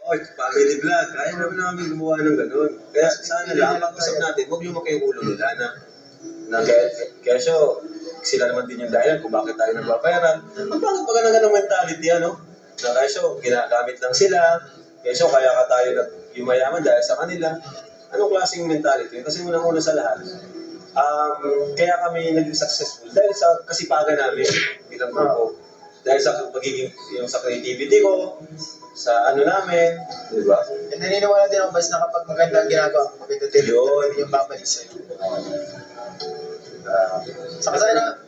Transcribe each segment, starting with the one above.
Oh, family vlog. Kaya naman namin gumawa ng ganun. Kaya sana lang, pag-usap natin, huwag lumaki yung ulo nila na kesyo, sila naman din yung dahilan kung bakit tayo nagbabayaran. Bakit pa ganun ng mentality, ano? Na kesyo, ginagamit lang sila. Kesyo, kaya ka tayo yumayaman dahil sa kanila. Anong klaseng mentality? Kasi unang-una sa lahat, kaya kami naging successful dahil sa kasipagan namin bilang grupo. Dahil sa pagiging yung sa creativity ko, sa ano namin, di ba? And naniniwala din ako bas na kapag maganda ang ginagawa, maganda din yung babalik sa'yo. Saka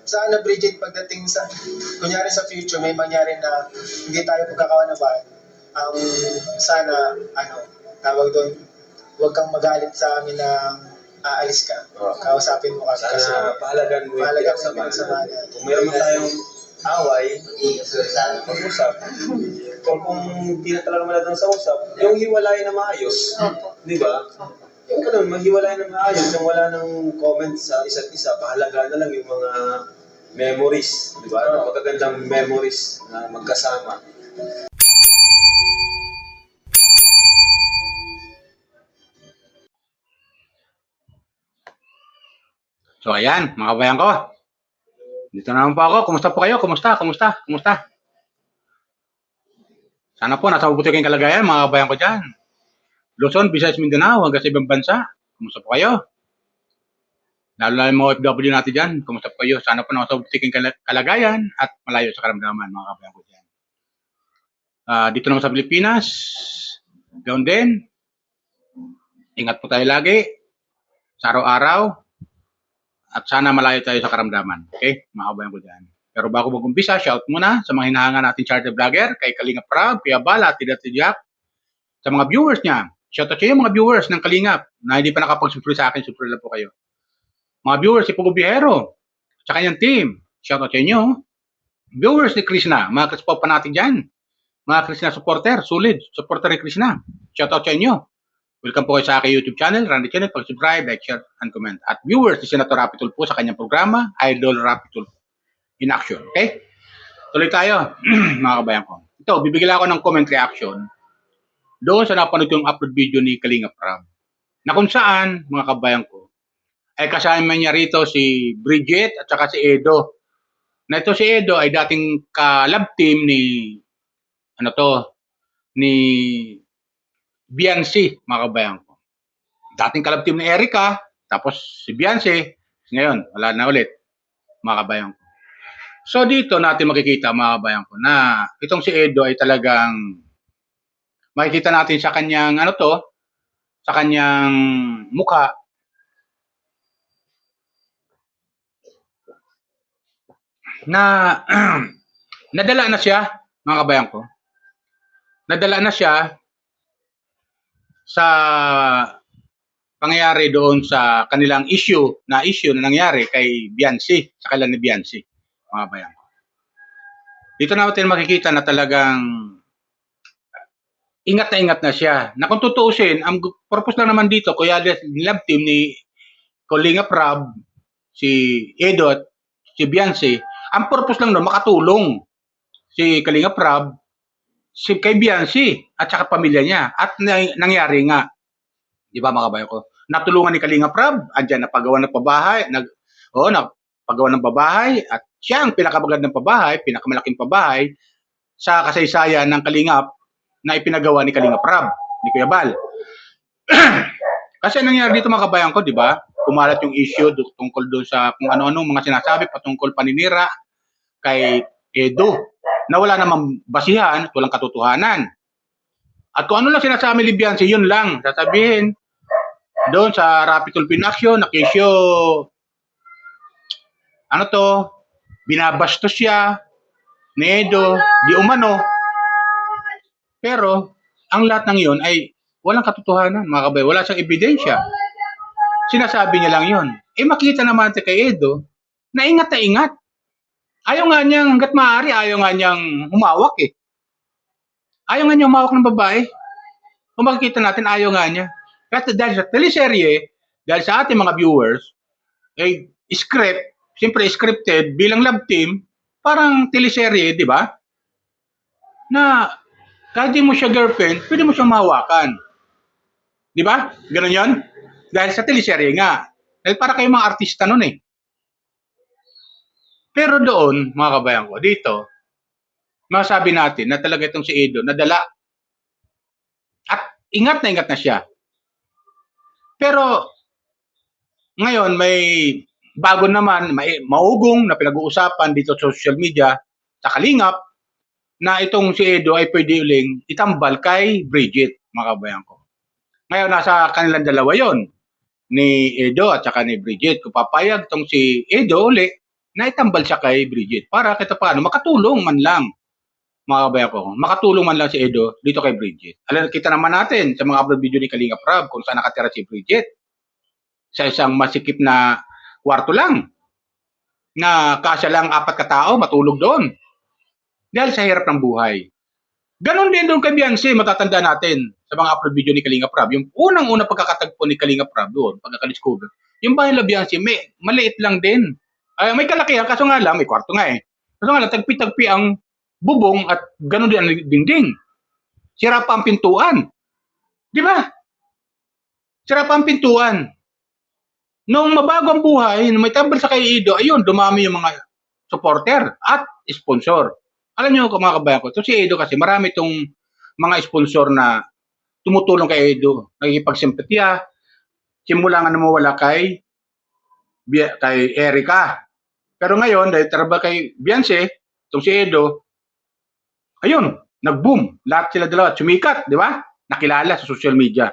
sana Bridget, pagdating sa, kunyari sa future, may mangyari na hindi tayo pagkakawanaban, ang sana, tawag doon, huwag kang magalit sa amin na aalis ka. Kausapin mo kami. Sana pahalagan mo yung samahan. Kung meron tayong away, mag-usap. Kung hindi na talaga malatang sa usap, yung hiwalay na maayos, di ba? Yung ganun, maghiwalay na maayos, yung wala ng comments sa isa't isa, pahalaga na lang yung mga memories, di ba? Magagandang memories na magkasama. So ayan, mga kabayan ko. Dito naman po ako. Kumusta po kayo? Kumusta? Sana po nasa mabuti kayong kalagayan, mga kabayan ko dyan. Luzon, Visayas, Mindanao, hanggang sa ibang bansa. Kumusta po kayo? Lalo na yung mga OFW natin dyan. Kumusta po kayo? Sana po nasa mabuti kayong kalagayan at malayo sa karamdaman, mga kabayan ko dyan. Dito naman sa Pilipinas, ganoon din. Ingat po tayo lagi sa araw-araw. At sana malayo tayo sa karamdaman. Okay? Mga kabayan ko dyan. Pero bago mag-umpisa, shout muna sa mga hinahangan natin charter vlogger, kay Kalingap Prab, Kuya Bala, Tida Tidiak, sa mga viewers niya. Shout out sa iyo mga viewers ng Kalingap na hindi pa nakapag-subscribe sa akin, subscribe lang po kayo. Mga viewers si Pugo Bihero, sa kanyang team, shout out sa inyo. Viewers ni Krishna, mga Krishna pa natin dyan. Mga Krishna supporter, solid, supporter ni Krishna. Shout out sa inyo. Welcome po kayo sa aking YouTube channel, Randy Channel. Pag-subscribe, like, share, and comment. At viewers ni Senator Rapi Tulfo sa kanyang programa, Idol Rapi Tulfo in Action. Okay? Tuloy tayo, mga kabayan ko. Ito, bibigyan ako ng comment reaction doon sa napanood yung upload video ni Kalingap Prab. Na kung saan, mga kabayan ko, ay kasama niya rito si Bridget at saka si Edo. Na ito si Edo ay dating ka-lab team ni ni Biancy, mga kabayan ko. Dating kalab team ni Erica, tapos si Biancy, ngayon, wala na ulit, mga kabayan ko. So dito natin makikita, mga kabayan ko, na itong si Edo ay talagang makikita natin sa kanyang, sa kanyang mukha, na nadala na siya, mga kabayan ko. Nadala na siya sa pangyayari doon sa kanilang issue na nangyari kay Biancy, sa kailan ni Biancy, mga kabayan ko. Dito natin makikita na talagang ingat na siya. Na kung tutuusin, ang purpose lang naman dito, kuya love team ni Kalingap Prab, si Edo at si Biancy, ang purpose lang doon, makatulong si Kalingap Prab, si kay Biancy at saka pamilya niya. At nangyari nga, di ba mga kabayan ko, natulungan ni Kalingap Prab, andyan napagawa ng pabahay, napagawa ng pabahay, at siya ang pinakamagandang pabahay, pinakamalaking pabahay sa kasaysayan ng Kalingap na ipinagawa ni Kalingap Prab, ni Kuya Bal. Kasi nangyari dito mga kabayan ko, di ba? Kumalat yung issue tungkol doon sa kung ano-ano mga sinasabi patungkol paninira kay Edo na wala namang basihan at walang katotohanan. At kung ano lang sinasabi ni Biancy, yun lang sasabihin doon sa Rapi Tulfo in Action na kesyo, binabastos siya ni Edo, di umano. Pero ang lahat ng yun ay walang katotohanan, mga kabayan. Wala siyang ebidensya. Sinasabi niya lang yun. Makita naman natin kay Edo na ingat. Ayaw nga niyang, hanggat maaari, ayaw nga niyang humawak eh. Ayaw nga niyang humawak ng babae. Kung makikita natin, ayaw nga niya. Kasi dahil sa teleserye, dahil sa ating mga viewers, siyempre scripted bilang love team, parang teleserye, di ba? Na Kahit di mo siya girlfriend, pwede mo siyang mahawakan. Di ba? Ganun yun? Dahil sa teleserye nga. Dahil para kayo mga artista nun eh. Pero doon, mga kabayan ko, dito, masasabi natin na talaga itong si Edo nadala. At ingat na siya. Pero ngayon may bago naman, may maugong na pinag-uusapan dito sa social media sa Kalingap na itong si Edo ay pwede uling itambal kay Bridget, mga kabayan ko. Ngayon, nasa kanilang dalawa yon ni Edo at saka ni Bridget. Kung papayag itong si Edo uli na itambal siya kay Bridget para kita paano makatulong man lang, mga kabayan ko. Makatulong man lang si Edo dito kay Bridget. Alam, kita naman natin sa mga upload video ni Kalingap Rab kung saan nakatira si Bridget. Sa isang masikip na kwarto lang na kasya lang 4 katao matulog doon dahil sa hirap ng buhay. Ganon din doon kay Beyonce, matatanda natin sa mga upload video ni Kalingap Rab. Yung unang-unang pagkakatagpo ni Kalingap Rab doon, pagkakadiscover, yung bahay nila Beyonce, maliit lang din. May kalakihan, kaso nga lang, may kwarto nga eh. Kaso nga lang, tagpi-tagpi ang bubong at ganon din ang dingding. Sira pa ang pintuan. Di ba? Sira pa ang pintuan. Nung mabago ang buhay, nung may tambal sa kay Edo, ayun, dumami yung mga supporter at sponsor. Alam niyo mga kabayan ko, ito si Edo kasi marami itong mga sponsor na tumutulong kay Edo, nagkikipagsimpatya, simula nga namawala kay Erica. Pero ngayon, dahil taraba kay Beyonce, itong si Edo, ayun, nag-boom. Lahat sila dalawa, sumikat, di ba? Nakilala sa social media.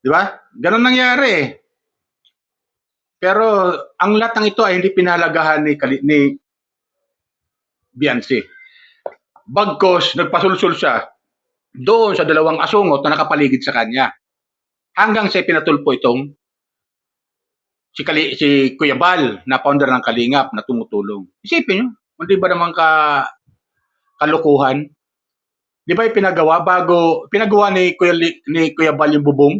Di ba? Ganon nangyari eh. Pero ang lahat ng ito ay hindi pinahalagahan ni Beyonce. Bagkos, nagpasulsul siya doon sa dalawang asungot na nakapaligid sa kanya. Hanggang sa pinatulpo itong si Kuya Bal na founder ng Kalingap na tumutulong. Isipin nyo, hindi ba naman kalukuhan? Di ba pinagawa ni Kuya Bal yung bubong?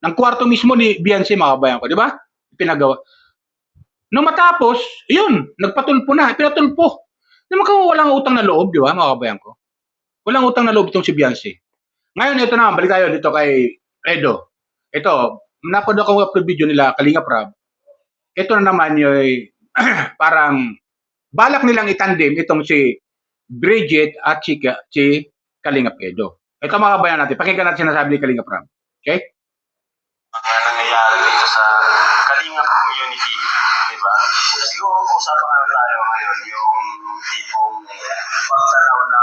Ng kwarto mismo ni Beyonce, mga kabayan ko, di ba? Pinagawa. Nung matapos, yun, nagpatulpo na, pinatulpo. Di ba walang utang na loob, di ba, mga kabayan ko? Walang utang na loob itong si Beyonce. Ngayon, ito na, balik tayo dito kay Edo. Ito, napanood ako upload video nila, Kalingap Rab. Ito na naman yung parang balak nilang itandem itong si Bridget at si Kalingap Edo. Ito mga kabayan natin, pakinggan natin sinasabi ni Kalingap Rab. Okay? Nangyayari dito sa Kalingap community, di ba? Siguro usapan na tayo ngayon yung tipong pagtanaw na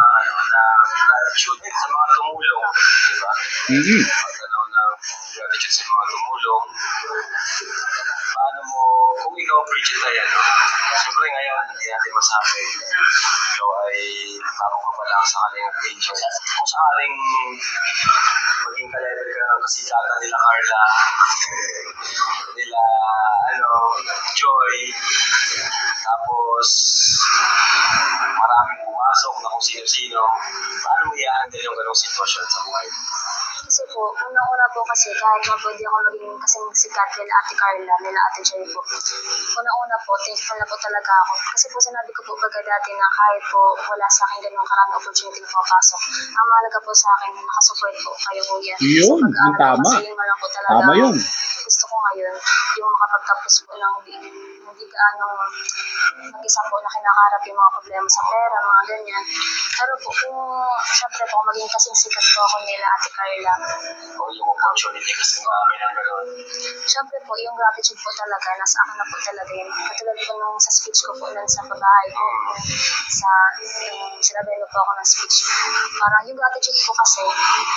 gratitude sa mga tumulong, di ba? Pagtanaw ng gratitude sa mga tumulong. Paano mo, kung ikaw, Bridget, ay siyempre ngayon, hindi natin masabi. Ikaw ay parang ka pa lang sa Kalingap Angel. Kung sakaling maging ka-level ka ng kasikatan nila Carla, nila Joy, tapos maraming pumasok na kung sino-sino, paano mo i-handle yung ganong sitwasyon sa buhay? Kasi po, unang-una po kasi kahit na po di ako maging kasing sikat nila Ate Carla, nila Ate Joy po. Unang-una po, thankful na po talaga ako. Kasi po sinabi ko po baga dati na kahit po wala sa akin ganun karaming opportunity na papasok, ang mahalaga po sa akin na nakasupport po kayo kuya. Yun, yung tama. Kasi yun lang po talaga. Tama yun. Gusto ko ngayon, yung makapagtapos po ng hindi gaanong mag-isa po na kinakarap yung mga problema sa pera, mga ganyan. Pero po, kung syempre po, maging kasing sikat po ako nila Ate Carla. O yung opportunity kasi marami ng gano'n. Syempre po, yung gratitude po talaga, nasa akin na po talaga yun. Katulad po nung sa speech ko po nun sa babae ko, sinabi po ako ng speech. Parang yung gratitude po kasi,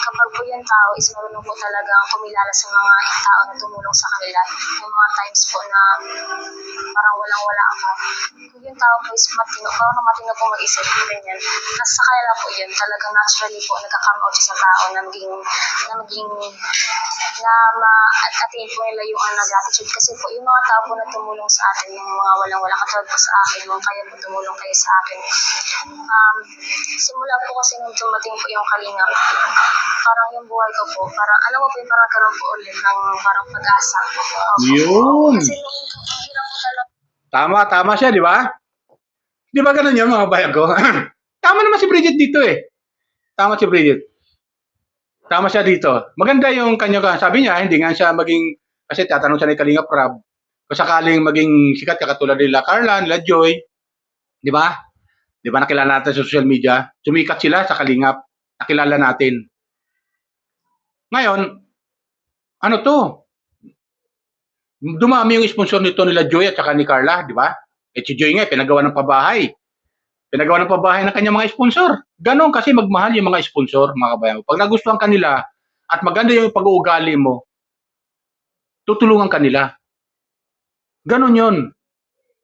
kapag po yung tao is marunong po talagang kumilala sa mga tao na tumulong sa kanila, yung mga times po na parang walang-wala ako. Kung yung tao po is matino, parang matino po mag-isip, ganyan. Nasa kanila po yun, talagang naturally po nagka-come out sa tao na ma-attain po nila yung gratitude. Kasi po, yung mga tao po na tumulong sa atin, yung mga walang-wala katulad po sa akin, yung kaya po tumulong kayo sa akin. Simula po kasi nung dumating po yung Kalingap, parang yung buhay ko po, parang, alam mo po yung parang karoon po ulit ng parang pag-asa. Yun. Kasi nung ang hirap po talaga. Tama siya, di ba? Di ba ganun yun, mga bayan ko? Tama naman si Bridget dito eh. Tama si Bridget. Tama siya dito. Maganda yung kanya, sabi niya, hindi nga siya maging, kasi tatanong siya ni Kalinga Prab, kung sakaling maging sikat ka katulad nila Carla, nila Joy, di ba? Di ba nakilala natin sa social media? Sumikat sila sa Kalingap. Nakilala natin. Ngayon, ano to? Dumami yung sponsor nito nila Joy at saka ni Carla, di ba? Eh si Joy nga, pinagawa ng pabahay. Pinagawa ng pabahay ng kanyang mga sponsor. Ganon kasi magmahal yung mga sponsor, mga kabayan. Pag nagustuhan kanila at maganda yung pag-uugali mo, tutulungan kanila. Ganon yun.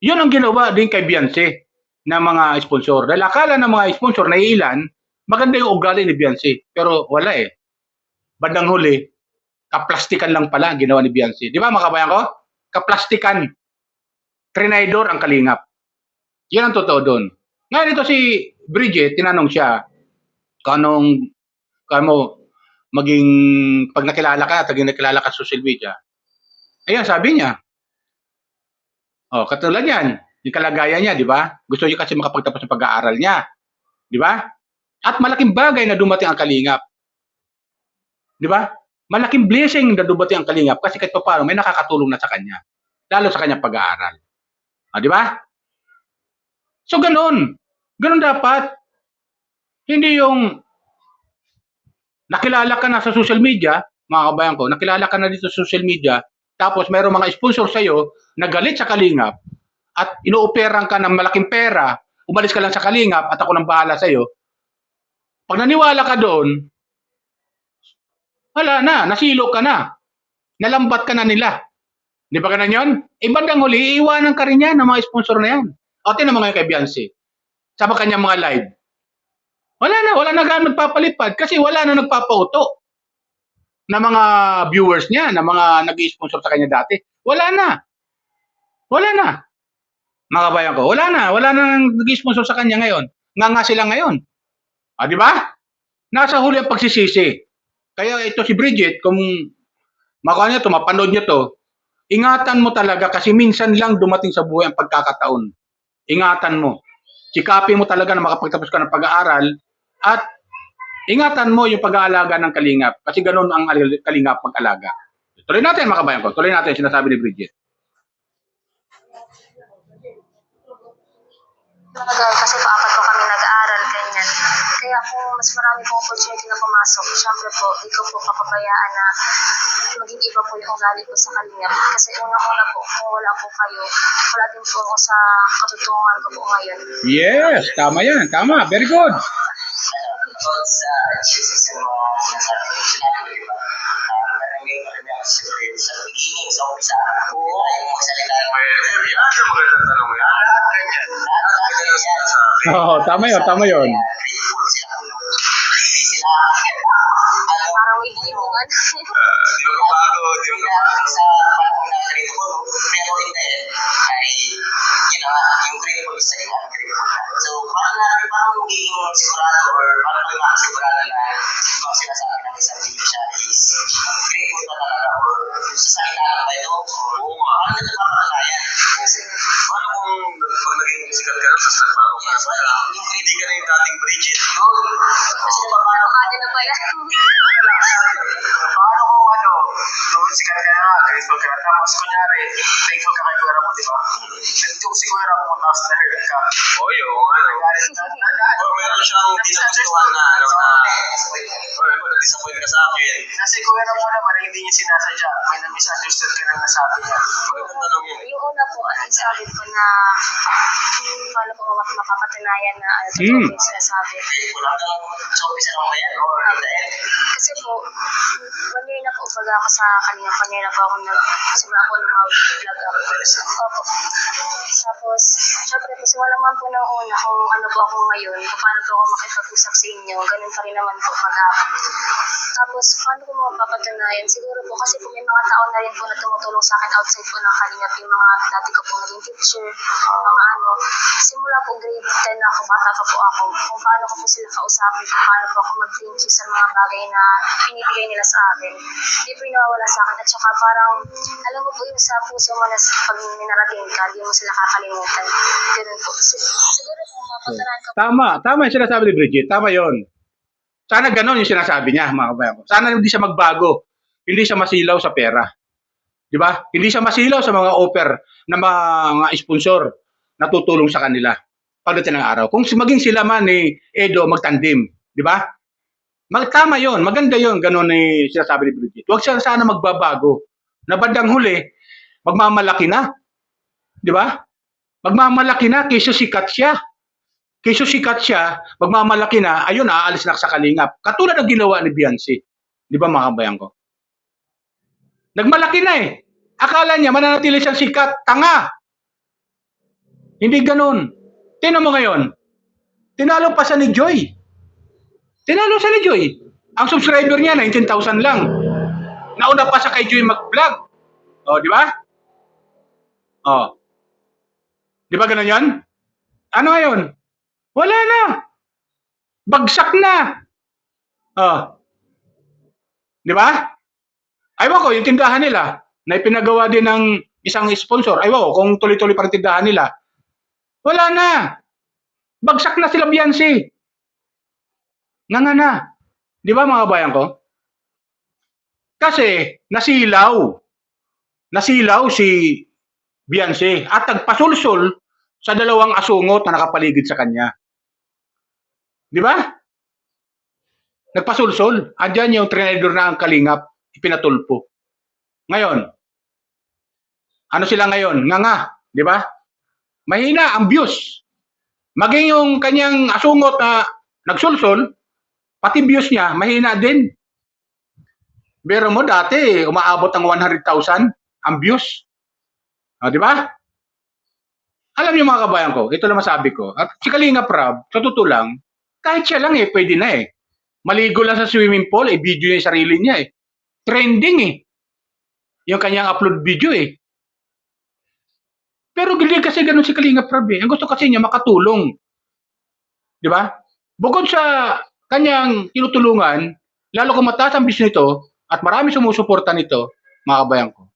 Yun ang ginawa din kay Beyonce ng mga sponsor. Dahil akala ng mga sponsor na ilan, maganda yung ugali ni Beyonce. Pero wala eh. Bandang huli, kaplastikan lang pala ang ginawa ni Beyonce. Di ba mga kabayan ko? Kaplastikan. Trinidor ang Kalingap. Yan ang totoo doon. Ngayon ito si Bridget, tinanong siya kung anong maging pag nakilala ka at nakilala ka sa social media. Ayan, sabi niya. Oh, katulad yan. Yung kalagayan niya, di ba? Gusto niya kasi makapagtapos ng pag-aaral niya. Di ba? At malaking bagay na dumating ang Kalingap. Di ba? Malaking blessing na dumating ang Kalingap kasi kahit paano may nakakatulong na sa kanya. Lalo sa kanyang pag-aaral. Ah, di ba? So, ganun. Ganun dapat. Hindi yung nakilala ka na sa social media, mga kabayan ko, nakilala ka na dito sa social media, tapos mayroong mga sponsor sa'yo na galit sa Kalingap at inuoperan ka ng malaking pera, umalis ka lang sa Kalingap at ako nang bahala sa'yo. Pag naniwala ka doon, wala na, nasilo ka na. Nalambat ka na nila. Di ba ganun yun? Bandang huli, iiwanan ka rin yan ng mga sponsor na yan. O, tinan mo ngayon kay Beyonce. Sa kanyang mga live. Wala na gano'n nagpapalipad kasi wala na nagpapauto na mga viewers niya, na mga nag-i-sponsor sa kanya dati. Wala na. Mga kabayan ko, wala na nag-i-sponsor sa kanya ngayon. Nga sila ngayon. Ah, di ba? Nasa huli ang pagsisisi. Kaya ito si Bridget, kung makuha niyo to, mapanood niyo to, ingatan mo talaga kasi minsan lang dumating sa buhay ang pagkakataon. Ingatan mo. Sikapin mo talaga na makapagtapos ka ng pag-aaral at ingatan mo yung pag-aalaga ng Kalingap kasi ganun ang Kalingap mag-alaga. Tuloy natin mga kabayan ko. Tuloy natin yung sinasabi ni Bridget. Kasi paapat po kami nag-aaral, ganyan. Kaya po, mas marami pong opportunity na pumasok. Siyempre po, di ko po papabayaan na maging iba po yung ugali ko sa Kalingap. Kasi una-una po, kung wala po kayo, wala din po ako sa katutungan ko po ngayon. Yes, tama yan. Tama, very good. About sa sa mga sinasabi ko, sinabi ko, di ba? Maraming sa beginning, sa umpisa, yung magsalita. Yan ang magandang tanong yan. Oo, tama yun. Grateful sila kuno. Hindi sila, Parang may hilingan. Di ba papago? Di ba papago? sa panahon na ganito po, pero in the end, ay, yung grateful is like ungrateful na. So, parang magiging sigurado or parang magmakasigurado na mga sinasabi ng isang siya is grateful ka talaga or sa salita lang ba ito? Oo nga. Paano ito papatalayan? Paano kung pag naging sikat ka na, sa bago ka na pala, hindi ka na yung dating Bridget? Kasi diba paano Ano na pala? Paano kung doon sikat ka na, grateful ka na, tapos kunyari, thankful ka kay Kuwera mo, di ba? Nag-joke si Kuwera mo, tapos na-hurt ka. Oo, yung ano. O meron siyang hindi nagustuhan na ano na, o na-disappoint ka sa akin. Kasi Kuwera mo naman, hindi niya sinasadya. May na-misunderstood ka nang nasabi niya. Magandang tanong yun. Yung una po, ay sabi ko na paano po mapapatunayan na totoo po yung sinasabi. grateful hanggang sa umpisa naman ba yan? Or in the end? Kasi po, 1 year na po baga ako sa kanina. 1 year na po ako simula ako na mag-vlog ako. Opo. Tapos, syempre po, simula naman po ng una kung ano po ako ngayon, kung paano po ako makipag-usap sa inyo, ganun pa rin naman po mag-ako. Tapos, paano ko mapapatunayan? Siguro po kasi po may mga tao na rin po na tumutulong sa akin outside po ng Kalingap, yung mga dati ko po naging teacher, mga simula po grade 10 ako, bata pa po ako, kung paano ko po sila kausapin, kung paano po ako mag-thank you sa mga bagay na pinibigay nila sa akin. Hindi po yung nawawala sa akin. At saka parang, alam mo po yung sa puso mo na pag minarating ka, di mo sila kakalimutan. Ganun po. Siguro kung mapataraan ko. Tama yung sinasabi ni Bridget. Tama yon. Sana ganon yung sinasabi niya, mga kabayan ko. Sana hindi siya magbago. Hindi siya masilaw sa pera. Di ba? Hindi siya masilaw sa mga offer na mga sponsor na tutulong sa kanila pagdating ng araw. Kung maging sila man ni Edo magtandim, di ba? Tama yon, maganda yon, ganon ni sinasabi ni Bridget. Huwag siya sana magbabago. Na bandang huli, magmamalaki na. Di ba? Magmamalaki na, kaysa sikat siya. Kaysa sikat siya, magmamalaki na, ayun, aalis na sa kalingap. Katulad ng ginawa ni Beyonce. Di ba mga kabayan ko? Nagmalaki na eh. Akala niya mananatili siyang sikat. Tanga! Hindi ganun. Tingnan mo ngayon. Tinalo pa siya ni Joy. Tinalo siya ni Joy. Ang subscriber niya, 19,000 lang. Nauna pa siya kay Joy mag-vlog. O, di ba? O. Di ba ganun yan? Ano ngayon? Wala na. Bagsak na. O. Di ba? Aywan ko, yung tindahan nila, na ipinagawa din ng isang sponsor, aywan ko, kung tuloy-tuloy pa rin tindahan nila, wala na. Bagsak na sila Beyonce. Nga na. Di ba mga kabayan ko? Kasi, nasilaw. Nasilaw si Beyonce at nagpasulsul sa dalawang asungot na nakapaligid sa kanya. Di ba? Nagpasulsul. Andyan yung trinidor na ang kalingap. Ipinatulpo. Ngayon, ano sila ngayon? Nga, di ba? Mahina ang views. Maging yung kanyang asungot na nagsulsol, pati views niya, mahina din. Pero mo dati, umaabot ng 100,000 ang views. O, di ba? Alam niyo mga kabayan ko, ito lang masabi ko. At si Kalinga Prab, sa totoo lang, kahit siya lang pwede na eh. Maligo lang sa swimming pool, video niya yung sarili niya eh. Trending eh. Yung kanyang upload video eh. Pero hindi kasi ganun si Kalinga Prab eh. Ang gusto kasi niya makatulong. Di ba? Bukod sa kanyang tinutulungan, lalo kung mataas ang business nito at marami sumusuporta nito, mga kabayan ko.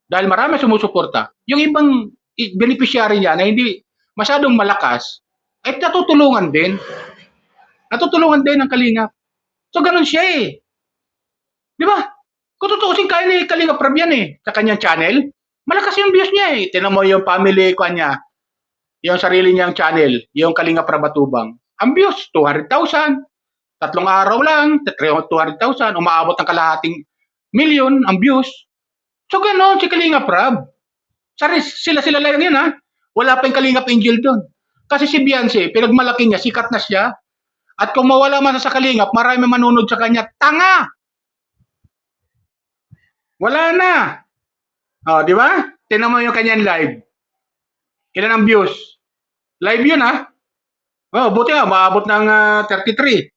Dahil marami sumusuporta, yung ibang beneficiary niya na hindi masyadong malakas, ay natutulungan din. Natutulungan din ng Kalingap. So ganun siya eh. Di ba? Kung tutuusin kaya ni Kalinga Prab yan eh, sa kanyang channel, malakas yung views niya eh. Tinan mo yung family ko niya, yung sarili niyang channel, yung Kalinga Prab Batubang. Ang views, 200,000. 3 araw lang, 200,000. Umaabot ng kalahating milyon ang views. So gano'n si Kalinga Prab. Sila lang yan ha. Wala pa yung Kalingap Angel doon. Kasi si Beyonce, pinagmalaki niya, sikat na siya. At kung mawala man sa Kalingap, marami manunod sa kanya. Tanga! Wala na. O, di ba? Tingnan mo yung kanyang live. Ilan ang views? Live yun, ha? Oh, buti nga, maabot ng 33.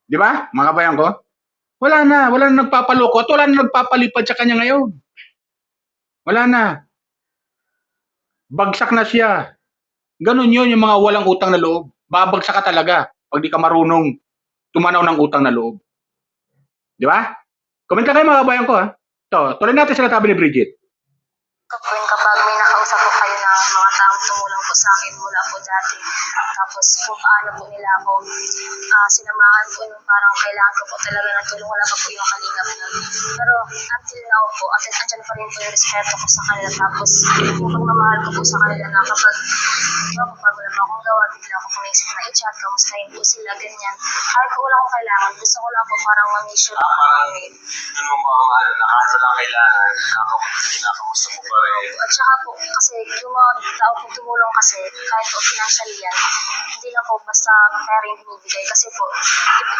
Di ba? Mga kabayan ko? Wala na nagpapaloko at wala na nagpapalipad sa kanya ngayon. Wala na. Bagsak na siya. Ganun yun yung mga walang utang na loob. Babagsak ka talaga pag di ka marunong tumanaw ng utang na loob. Di ba? Comment lang kayo mga kabayan ko ha. Ito, tuloy natin sila tabi ni Bridget. Kapag may nakausap po kayo ng mga taong tumulong po sa akin mula po dati, tapos kung paano po nila ako sinamahan po nung parang kailangan ko po talaga ng tulong, wala pa po yung kalingap nun. Pero until now po, andyan pa rin po yung respeto ko sa kanila, tapos yung pagmamahal ko po sa kanila na kapag wala pa akong gawa, bigla ako pumisip na i-chat, kamustahin po sila, ganyan. Kahit wala akong kailangan, gusto ko lang po parang ma-mission. Parang ganun ba ang na kahit walang kailangan, kinakamusta mo pa rin. At saka po, kasi yung mga tao po tumulong kasi, kahit po financially yan, hindi lang po basta pera yung binibigay. Kasi po,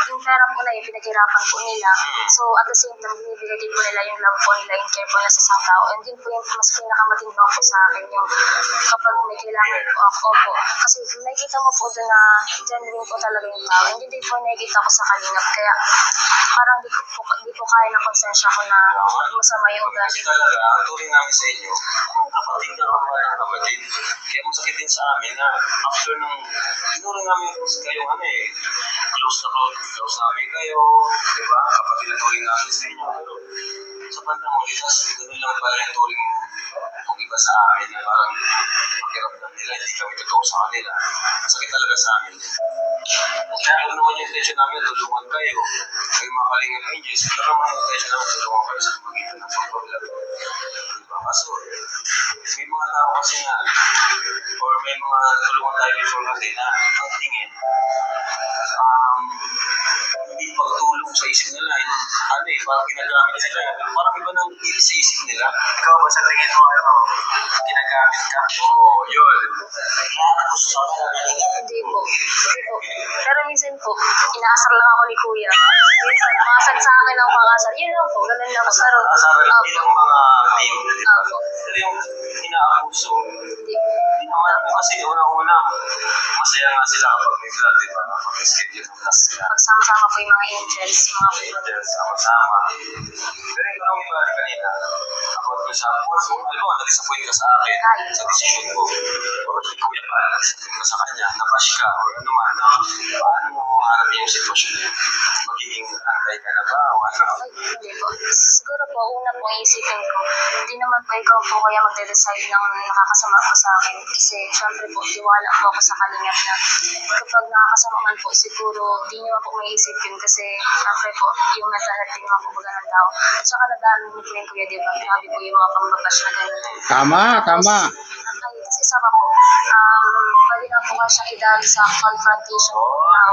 yung pera po na yun, pinaghirapan po nila. So, at the same time, binibigay din po nila yung love po nila, yung care po nila sa isang tao. And yun po yung mas pinakamatindang po sa akin, yung kapag may kailangan po ako po. Kasi nakikita mo po doon na genuine po talaga yung tao. And yun din po nakikita ko sa Kalingap. Kaya parang di po kaya ng konsensya ko na masama yung ugali. Kasi talaga, ang turing namin sa inyo, kapatid na kapatid ng kapatid. Kaya masakit din sa amin na after nung, tinuring namin kayong close namin kayo, di ba? Kapatid na turing namin sa inyo. Pero sa bandang ulit, ganun lang pala yung turing ng iba sa amin na parang pakiramdam nila, hindi kami totoo sa kanila. Masakit talaga sa amin. Kaya ano naman yung intention namin, tulungan kayo. Kayo mga Kalingap Angels, pero naman yung intention namin, tulungan kayo sa magitan ng pagbablog. Diba? Kaso, may mga tao kasi nga, or may mga natulungan tayo before kasi na ang tingin, hindi pagtulong sa isip nila. Parang ginagamit sila. Parang iba nang sa isip nila. Ikaw ba sa tingin mo, ginagamit ka? Oo, yun. Hindi po. Pero minsan po, inaasar lang ako ni Kuya. Minsan, makasal sa akin ang makasal. Yun lang po, ganun lang po. Pero, Asaran bilang mga team. Opo. Pero yung inaabuso, Hindi. hindi naman, kasi unang-una, masaya nga sila kapag may vlog, di ba? Mag-schedule ng class sila. Pagsama-sama po yung mga angels, mga Angels, sama-sama. Pero yung tanong yung bali kanina, ako at sa alam mo, na-disappoint ka sa akin, sa decision ko. O, kuya pa, na-disappoint ka sa kanya, nabash ka, or ano man, paano mo harapin yung sitwasyon na yun? Magiging antay ka na ba? O ano? Ay, hindi po. Siguro po, una po isipin ko, hindi naman po ikaw po kaya magde-decide ng nakakasama po sa akin. Kasi syempre po, tiwala po ako sa Kalingap na kapag nakakasama man po, siguro di naman po may isip yun kasi syempre po, yung mental health din naman po baga ng tao. At saka nadaan mo po yung kuya, di ba? Grabe po yung mga pambabash na gano'n. Tama, tama. Tapos isa pa po, pwede na po nga siyang idali sa confrontation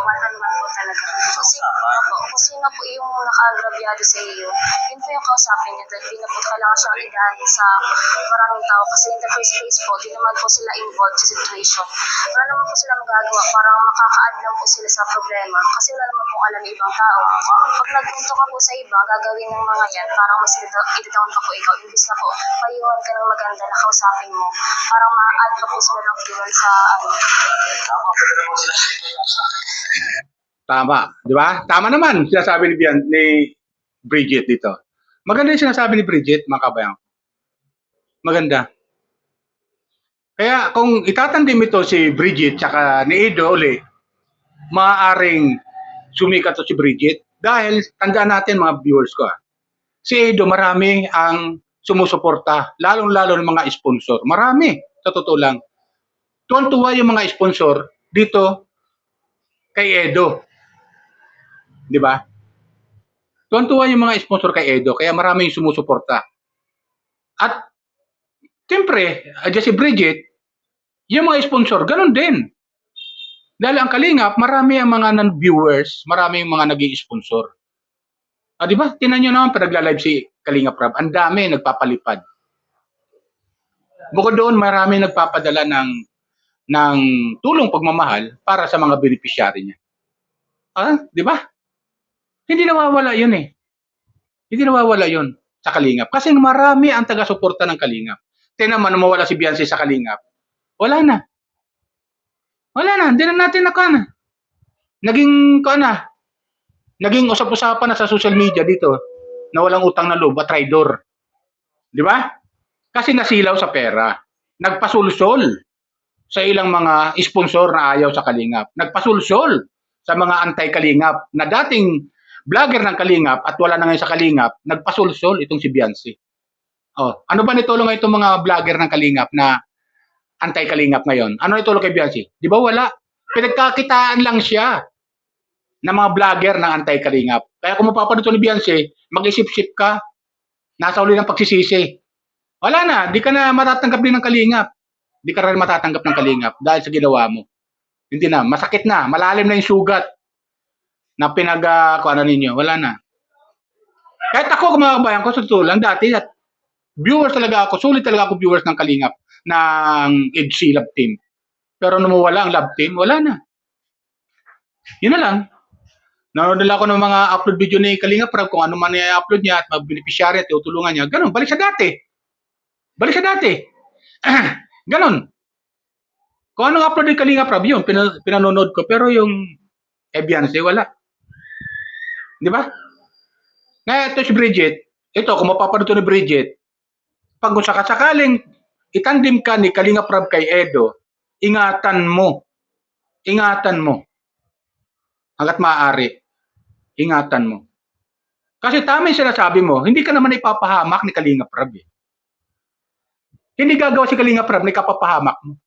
one-on-one po talaga. Kung sino po yung naka-agrabyado sa iyo, yun po yung kausapin niya. Dahil di na po kailangan siyang idali sa maraming tao. Kasi in the first place po, di naman po sila involved sa situation. Wala naman po sila magagawa, parang makaka-add lang po sila sa problema. Kasi wala naman po alam ng ibang tao. Pag nagpunto ka po sa iba, gagawin ng mga yan, parang mas ida-down pa po ikaw. Imbis na po, payuhan ka ng maganda na kausapin mo. Parang ma-add pa po sila ng fuel sa Tama, pwede naman sila. Tama. Di ba? Tama naman, sinasabi ni Bridget dito. Maganda yung sinasabi ni Bridget, mga kabayan. Maganda. Kaya kung itatandim ito si Bridget tsaka ni Edo uli, maaaring sumikat to si Bridget dahil tandaan natin mga viewers ko. Si Edo marami ang sumusuporta, lalong-lalo ng mga sponsor. Marami, sa totoo lang. Tuwan-tuwa yung mga sponsor dito kay Edo. Di ba? Tuwan-tuwa yung mga sponsor kay Edo, kaya maraming sumusuporta. At siyempre, si Bridget, yung mga sponsor, ganun din. Dahil ang Kalingap, marami ang mga non-viewers, marami yung mga nag-i-sponsor. Di ba? Tinan nyo naman, pag nagla-live si Kalingap Rab, ang dami nagpapalipad. Bukod doon, marami nagpapadala ng tulong pagmamahal para sa mga beneficiary niya. Di ba? Hindi nawawala yun eh. Hindi nawawala yun sa Kalingap. Kasi marami ang taga-suporta ng Kalingap. Tingnan naman, mawala si Beyonce sa Kalingap. Wala na. Wala na. Hindi na natin Naging usap-usapan na sa social media dito na walang utang na loob at traidor. Di ba? Kasi nasilaw sa pera. Nagpasulsol sa ilang mga sponsor na ayaw sa Kalingap. Nagpasulsol sa mga anti-Kalingap na dating vlogger ng Kalingap at wala na ngayon sa Kalingap, nagpasulsol itong si Beyonce. Ano ba nitulong itong mga vlogger ng Kalingap na anti-Kalingap ngayon? Ano nitulong kay Beyonce? Di ba wala? Pinagkakitaan lang siya ng mga vlogger ng anti-Kalingap. Kaya kung mapapanood ni Beyonce, mag-isip-sip ka, nasa uli ng pagsisisi. Wala na, di ka na matatanggap din ng Kalingap. Di ka rin matatanggap ng Kalingap dahil sa ginawa mo. Hindi na, masakit na, malalim na yung sugat na ninyo. Wala na. Kahit ako, mga kabayan ko, sa totoo lang, dati, at viewers talaga ako, sulit talaga ako viewers ng Kalingap, ng EDC Love Team. Pero nung mawala ang love team, wala na. Yun na lang. Nanonood nila ako ng mga upload video ni Kalinga Prab, kung ano man i-upload niya at mag-beneficiary at tutulungan niya. Ganon, balik sa dati. Balik sa dati. Ganon. Kung anong upload ni Kalinga Prab, yun, pinanonood ko. Pero yung Beyonce, wala. Di ba? Ngayon, ito si Bridget. Ito, kung mapapanood ni Bridget, pag kung sakasakaling itandim ka ni Kalinga Prab kay Edo, ingatan mo. Ingatan mo. Hanggat maaari, ingatan mo. Kasi tama yung sinasabi mo, hindi ka naman ipapahamak ni Kalinga Prab. Eh. Hindi gagawa si Kalinga Prab na ikapapahamak mo.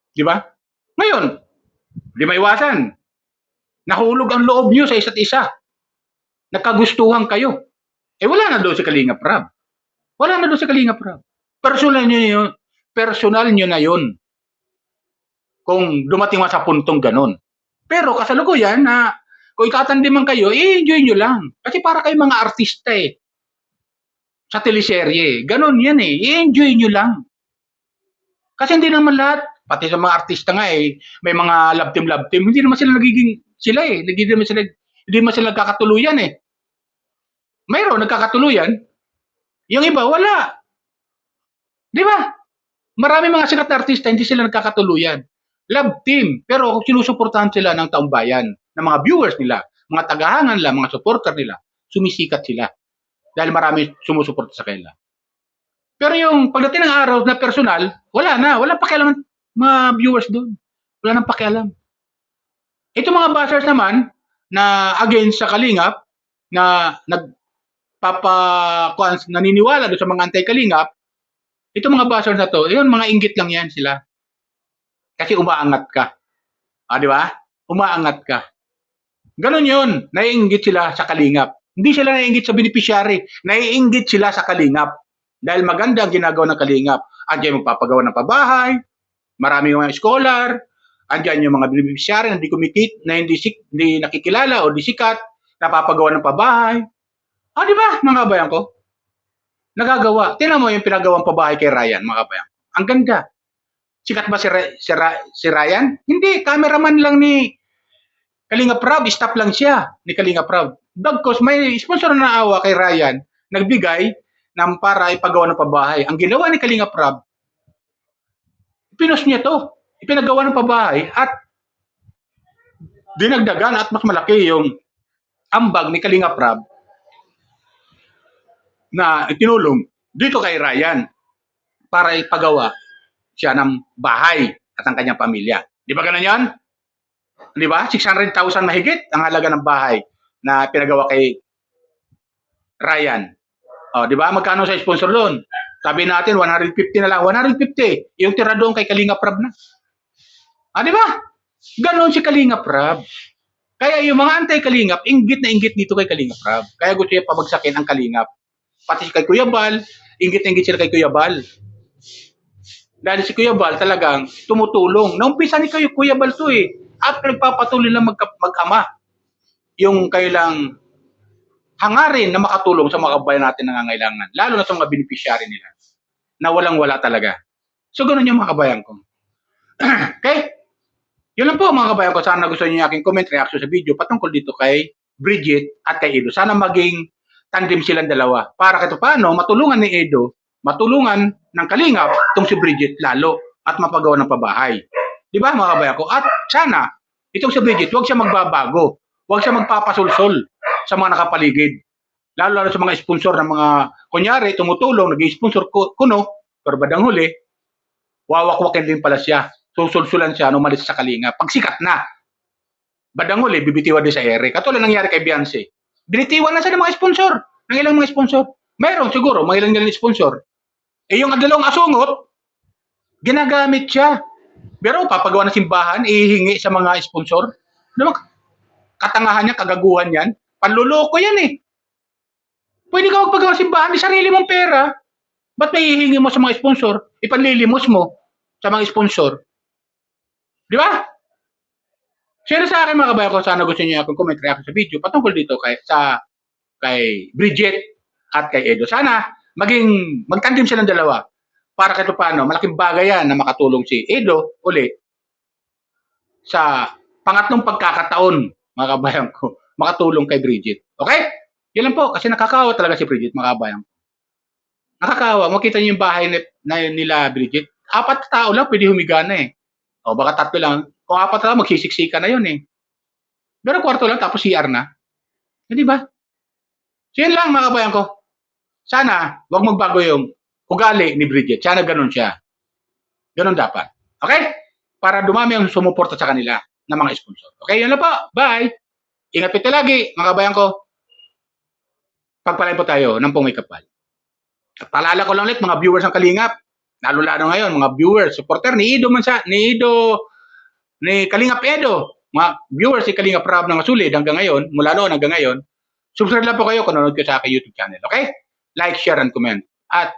Di ba? Ngayon, di maiwasan. Nahulog ang loob niyo sa isa't isa. Nagkagustuhan kayo. Eh wala na doon si Kalinga Prab. Wala na doon si Kalinga Prab. Personal niyo yun. Personal niyo na yun. Kung dumating man sa puntong ganun. Pero kasalukuyan na kung ikatandiman kayo, i-enjoy nyo lang. Kasi para kayo mga artista eh. Sa teleserye. Ganon yan eh. I-enjoy nyo lang. Kasi hindi naman lahat, pati sa mga artista nga eh, may mga love team, hindi naman sila nagiging sila eh. Hindi naman sila nagkakatuluyan eh. Mayroon nagkakatuluyan. Yung iba, wala. Di ba? Marami mga sikat na artista, hindi sila nagkakatuluyan. Love team, pero sinusuportahan sila ng taong bayan, ng mga viewers nila, mga tagahangan nila, mga supporter nila, sumisikat sila. Dahil marami sumusuporta sa kanila. Pero yung pagdating ng araw na personal, wala na, walang pakialam mga viewers doon. Wala nang pakialam. Ito mga bashers naman, na against sa Kalingap, na naniniwala doon sa mga anti-Kalingap, ito mga bashers na to, yun, mga inggit lang yan sila. Kasi umaangat ka. Di ba? Umaangat ka. Ganon yun. Naiinggit sila sa Kalingap. Hindi sila naiinggit sa beneficiary. Naiinggit sila sa Kalingap. Dahil maganda ang ginagawa ng Kalingap. Andiyan magpapagawa ng pabahay. Marami mga scholar. Andiyan yung mga beneficiary na hindi kumikit, na hindi nakikilala o di sikat. Napapagawa ng pabahay. Di ba, mga kabayan ko? Nagagawa. Tingnan mo yung pinagawang pabahay kay Ryan, mga kabayan. Ang ganda. Sikat ba si Ryan? Hindi, cameraman lang ni Kalinga Prab, staff lang siya ni Kalinga Prab. Bagkos may sponsor na naawa kay Ryan, nagbigay ng para ipagawa ng pabahay. Ang ginawa ni Kalinga Prab, pinos niya to. Ipinagawa ng pabahay at dinagdagan at mas malaki yung ambag ni Kalinga Prab na itinulong dito kay Ryan para ipagawa siya ng bahay at ang kanyang pamilya. Di ba ganun yan? Di ba? 600,000 mahigit ang halaga ng bahay na pinagawa kay Ryan. Di ba? Magkano sa sponsor doon? Sabi natin 150 na lang. 150. Yung tira doon kay Kalinga Prab na. Di ba? Ganon si Kalinga Prab. Kaya yung mga anti-Kalingap, inggit na inggit dito kay Kalinga Prab. Kaya gusto niya pabagsakin ang Kalingap. Pati kay Kuya Bal, inggit na inggit sila kay Kuya Bal. Dahil si Kuya Bal talagang tumutulong. Naumpisa ni Kuya Bal to eh. At nagpapatuloy lang mag-ama. Yung kailang hangarin na makatulong sa mga kabayan natin na nangangailangan. Lalo na sa mga beneficiary nila. Na walang-wala talaga. So, ganun yung mga kabayan ko. Okay? Yun lang po mga kabayan ko. Sana gusto niyo yung aking comment, reaction sa video patungkol dito kay Bridget at kay Edo. Sana maging tandem silang dalawa. Para kahit paano, matulungan ni Edo, matulungan ng Kalingap itong si Bridget lalo at mapagawa ng pabahay. Di ba mga kabayan ko? At sana, itong si Bridget, huwag siya magbabago. Huwag siya magpapasulsol sa mga nakapaligid. Lalo sa mga sponsor ng mga, kunyari, tumutulong, nag-sponsor kuno, pero badang huli, wawakwakin din pala siya. Susulsulan siya nung malis sa Kalingap. Pag sikat na, badang huli, bibitiwan din sa ere. Katulad nangyari kay Beyonce. Binitiwan na siya ng mga sponsor. Ng ilang mga sponsor. Mayroon siguro, mga ilang sponsor. Yung dalawang asungot, ginagamit siya. Pero papagawa ng simbahan, ihingi sa mga sponsor. Diba? Katangahan niya, kagaguhan yan. Panluloko yan eh. Pwede ka magpagawa ng simbahan, di sarili mong pera. Ba't may ihingi mo sa mga sponsor? Ipanlilimos mo sa mga sponsor. Di ba? Share sa akin mga kabayan ko, sana gusto niyo akong comment, reaction sa video patungkol dito kay Bridget at kay Edo. Sana magtandem silang dalawa para kahit paano, malaking bagay yan na makatulong si Edo uli sa pangatlong pagkakataon, mga kabayan ko, makatulong kay Bridget. Okay? Yan lang po, kasi nakakawa talaga si Bridget, mga kabayan ko. Nakakawa. Makita niyo yung bahay nila, Bridget. 4 na tao lang, pwede humiga na eh. O baka 3 lang. Kung 4 na lang, magsisiksika na yun eh. Pero 4 lang, tapos CR na. Hindi ba? So yan lang, mga kabayan ko. Sana, wag magbago yung ugali ni Bridget. Sana ganun siya. Ganun dapat. Okay? Para dumami ang sumuporta sa kanila ng mga sponsor. Okay, yan lang po. Bye! Ingat po lagi, mga kabayan ko. Pagpalain po tayo ng pong may kapal. At paalala ko lang ulit, mga viewers ng Kalingap, lalo-lalo ngayon, mga viewers, supporter ni Kalingap Edo, mga viewers si Kalingap Rob ng Asulid hanggang ngayon, mula noon hanggang ngayon, subscribe lang po kayo kung nanonood kayo sa aking YouTube channel. Okay? Like, share, and comment. At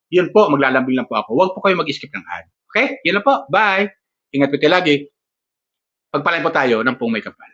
yun po, maglalambing lang po ako. Huwag po kayo mag-skip ng ad. Okay? Yun lang po. Bye! Ingat po tayo lagi. Pagpalain po tayo ng pong may kapal.